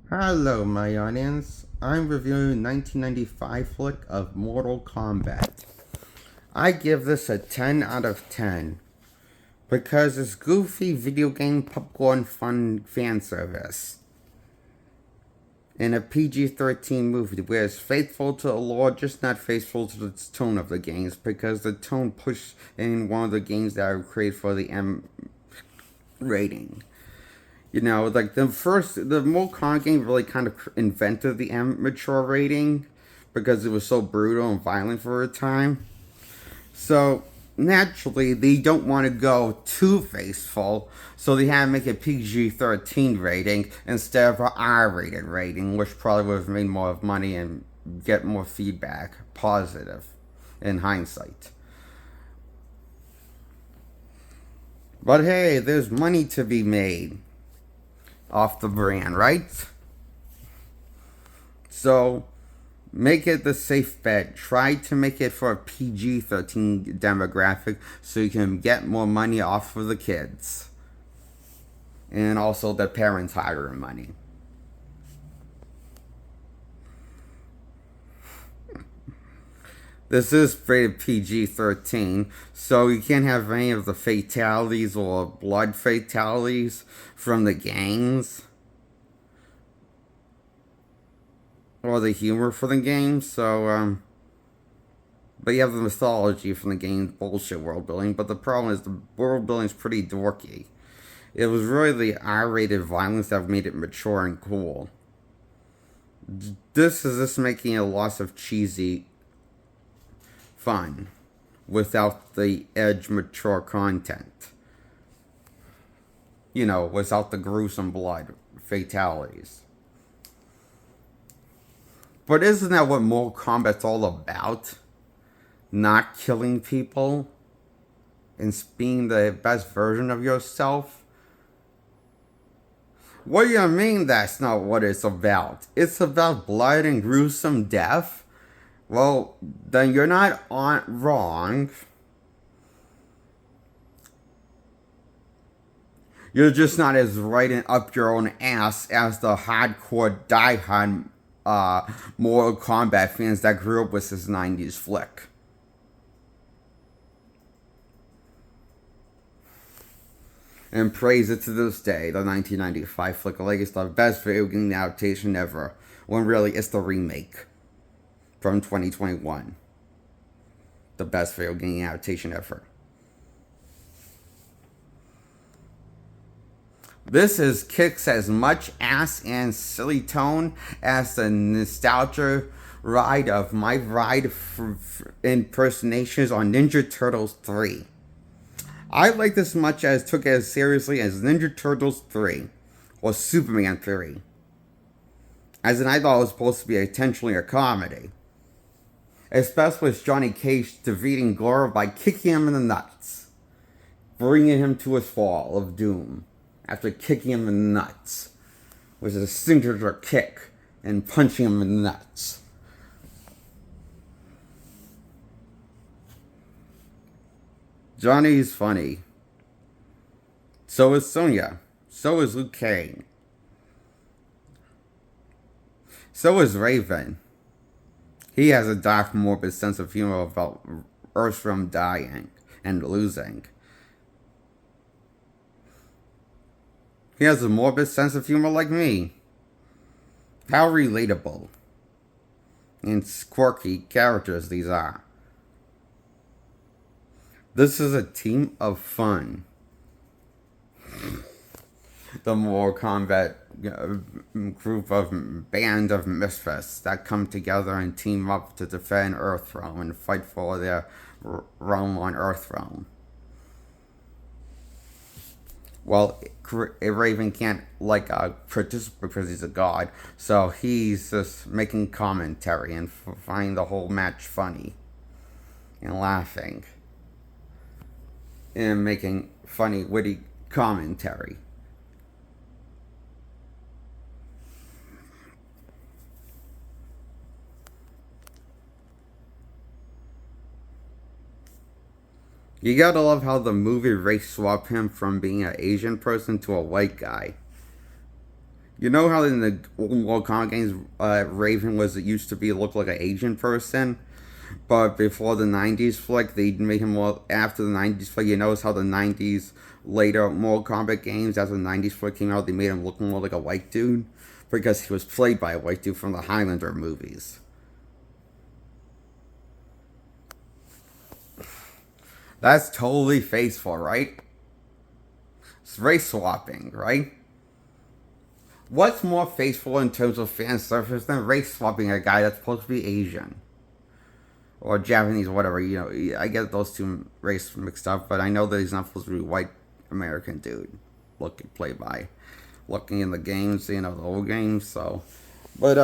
Hello, my audience. I'm reviewing 1995 flick of Mortal Kombat. I give this a 10 out of 10 because it's goofy video game popcorn fun fan service in a PG-13 movie where it's faithful to the lore, just not faithful to the tone of the games because the tone pushed in one of the games that are created for the M rating. You know, like the Mortal Kombat game really kind of invented the mature rating because it was so brutal and violent for a time. So naturally, they don't want to go too faithful, so they had to make a PG-13 rating instead of an R-rated rating, which probably would have made more of money and get more feedback, positive, in hindsight. But hey, there's money to be made off the brand, right? So make it the safe bet. Try to make it for a PG-13 demographic so you can get more money off of the kids. And also the parents hire money. This is rated PG-13, so you can't have any of the fatalities or blood fatalities from the gangs or the humor for the game. But you have the mythology from the game's bullshit world building. But the problem is the world building is pretty dorky. It was really the R-rated violence that made it mature and cool. This is just making a loss of cheesy fun without the edge mature content. You know, without the gruesome blood fatalities. But isn't that what Mortal Kombat's all about? Not killing people and being the best version of yourself? What do you mean that's not what it's about? It's about blood and gruesome death? Well, then you're not wrong. You're just not as right up your own ass as the hardcore diehard Mortal Kombat fans that grew up with this 90s flick. And praise it to this day, the 1995 flick, like it's the best video game adaptation ever, when really it's the remake from 2021. The best video game adaptation ever. This is kicks as much ass and silly tone as the nostalgia ride of my ride impersonations on Ninja Turtles 3. I like this much as took it as seriously as Ninja Turtles 3 or Superman 3. As in, I thought it was supposed to be intentionally a comedy. Especially with Johnny Cage defeating Goro by kicking him in the nuts, bringing him to his fall of doom after kicking him in the nuts with a signature kick and punching him in the nuts. Johnny's funny. So is Sonya. So is Luke Cage. So is Raven. He has a dark, morbid sense of humor about Earthrealm dying and losing. He has a morbid sense of humor like me. How relatable and quirky characters these are. This is a team of fun. The Mortal Kombat group of band of misfits that come together and team up to defend Earthrealm and fight for their realm on Earthrealm. Well, Raven can't participate because he's a god, so he's just making commentary and finding the whole match funny and laughing and making funny, witty commentary. You gotta love how the movie race swapped him from being an Asian person to a white guy. You know how in the old Mortal Kombat games, Raven was it used to be look like an Asian person, but before the '90s flick, they made him more after the '90s flick. You notice how the '90s later Mortal Kombat games, after the '90s flick came out, they made him look more like a white dude because he was played by a white dude from the Highlander movies. That's totally faithful, right? It's race swapping, right? What's more faithful in terms of fan service than race swapping a guy that's supposed to be Asian? Or Japanese, whatever, I get those two races mixed up, but I know that he's not supposed to be a white American dude looking in the games, the old games, so. But,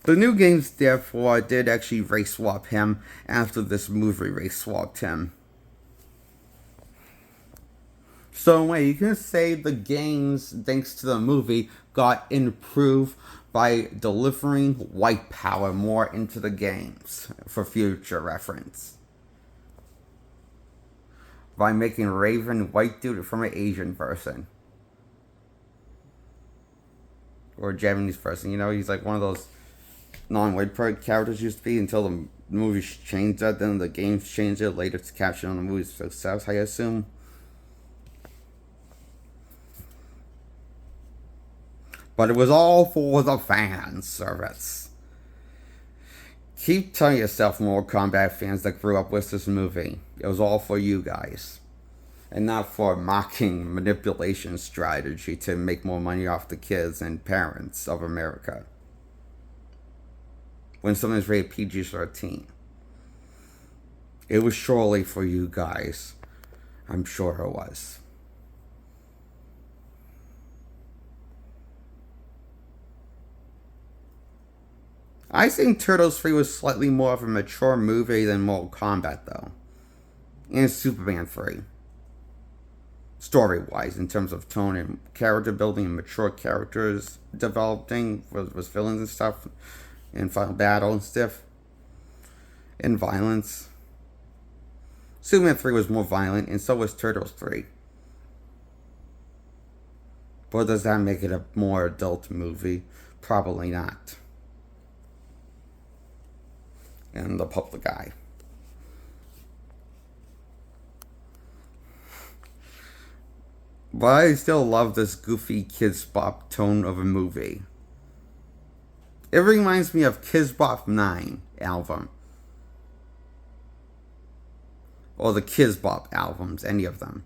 the new games, therefore, did actually race swap him after this movie race swapped him. So, in a way, you can say the games, thanks to the movie, got improved by delivering white power more into the games for future reference. By making Raven white dude from an Asian person. Or a Japanese person. He's like one of those non-white characters used to be until the movies changed that. Then the games changed it later to capture on the movie's success, I assume. But it was all for the fan service. Keep telling yourself, Mortal Kombat fans that grew up with this movie, it was all for you guys. And not for a mocking manipulation strategy to make more money off the kids and parents of America. When something's rated PG-13. It was surely for you guys. I'm sure it was. I think Turtles 3 was slightly more of a mature movie than Mortal Kombat, though. And Superman 3. Story-wise, in terms of tone and character building and mature characters developing with villains and stuff, and final battle and stuff, and violence. Superman 3 was more violent, and so was Turtles 3. But does that make it a more adult movie? Probably not. And the public eye. But I still love this goofy Kids Bop tone of a movie. It reminds me of Kids Bop 9 album. Or the Kids Bop albums, any of them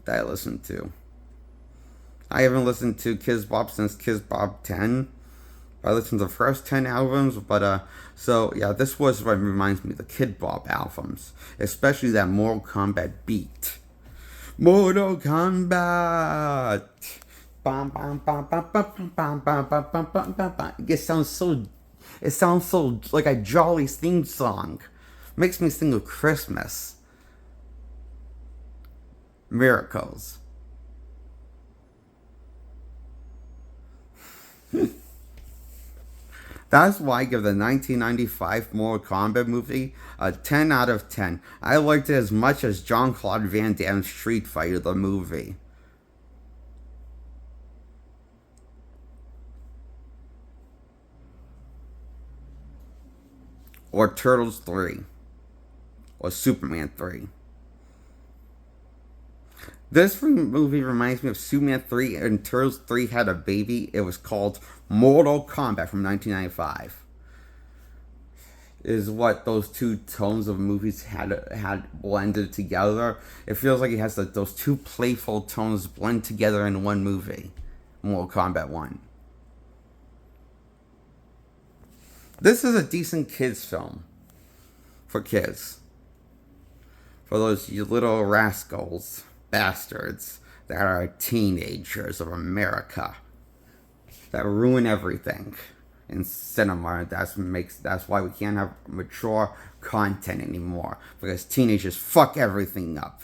that I listened to. I haven't listened to Kids Bop since Kids Bop 10. I listened to the first 10 albums, but, so, yeah, this was what reminds me of the Kid Bop albums. Especially that Mortal Kombat beat. Mortal Kombat! Bam, bam, bam, bam, bam, bam, bam, bam, bam, bam, bam, bam. It sounds so like a jolly theme song. Makes me think of Christmas. Miracles. That's why I give the 1995 Mortal Kombat movie a 10 out of 10. I liked it as much as Jean-Claude Van Damme's Street Fighter, the movie. Or Turtles 3. Or Superman 3. This movie reminds me of Superman 3 and Turtles 3 had a baby. It was called Mortal Kombat from 1995. Is what those two tones of movies had blended together. It feels like it has those two playful tones blend together in one movie. Mortal Kombat 1. This is a decent kids film. For kids. For those little rascals. Bastards that are teenagers of America that ruin everything in cinema. That's why we can't have mature content anymore, because teenagers fuck everything up.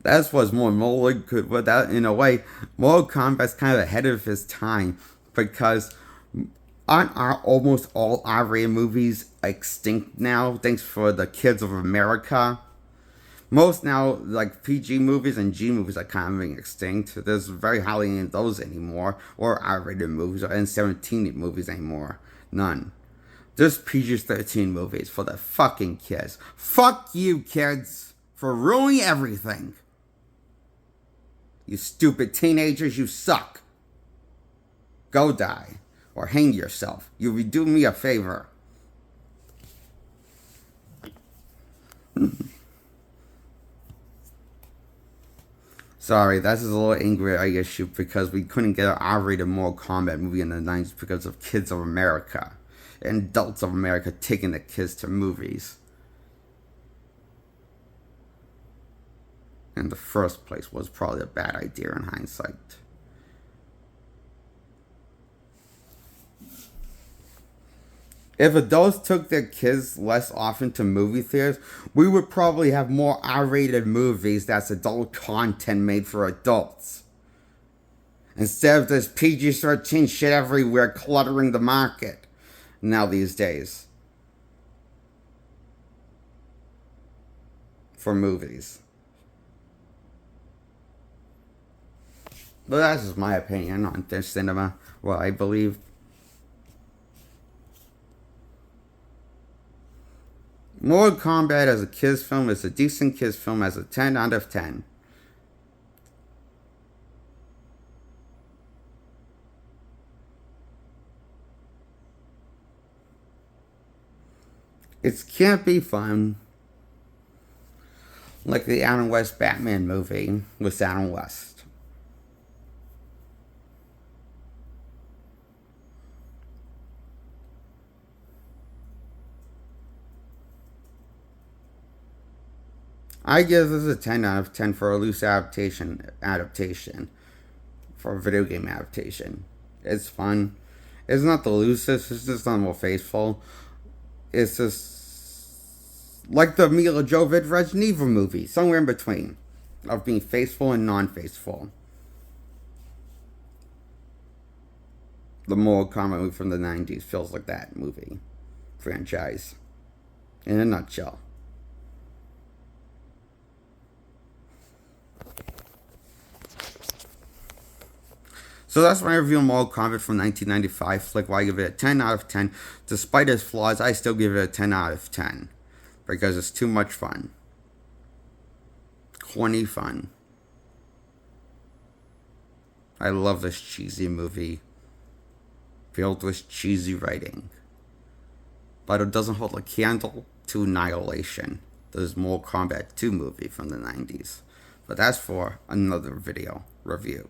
That's what's more good. Without, in a way, Mortal Kombat's kind of ahead of his time, because Aren't almost all R-rated movies extinct now, thanks for the Kids of America? Most now, like PG movies and G movies, are kind of being extinct. There's very hardly any of those anymore, or R-rated movies, or N-17 movies anymore. None. There's PG-13 movies for the fucking kids. Fuck you, kids, for ruining everything. You stupid teenagers, you suck. Go die. Or hang yourself. You would do me a favor. Sorry, that's a little angry I issue because we couldn't get an R-rated Mortal Kombat movie in the 90s because of Kids of America and adults of America taking the kids to movies. In the first place was probably a bad idea in hindsight. If adults took their kids less often to movie theaters, we would probably have more R-rated movies that's adult content made for adults. Instead of this PG-13 shit everywhere cluttering the market now these days. For movies. But that's just my opinion on this cinema, what I believe. Mortal Kombat as a kids film is a decent kids film as a 10 out of 10. It can't be fun like the Adam West Batman movie with Adam West. I give this a 10 out of 10 for a loose adaptation. For a video game adaptation. It's fun. It's not the loosest, it's just not more faithful. It's just like the Mila Jovovich Resident Evil movie, somewhere in between. Of being faithful and non-faithful. The Mortal Kombat movie from the 90s feels like that movie. Franchise. In a nutshell. So that's my review on Mortal Kombat from 1995 flick, why I give it a 10 out of 10. Despite its flaws, I still give it a 10 out of 10. Because it's too much fun. Corny fun. I love this cheesy movie. Filled with cheesy writing. But it doesn't hold a candle to Annihilation. There's Mortal Kombat 2 movie from the 90s. But that's for another video review.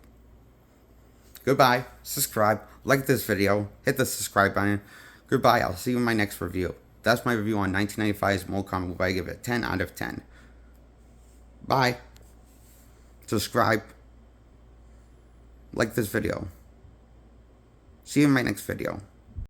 Goodbye, subscribe, like this video, hit the subscribe button. Goodbye, I'll see you in my next review. That's my review on 1995's Mortal Kombat movie. I give it a 10 out of 10. Bye. Subscribe. Like this video. See you in my next video.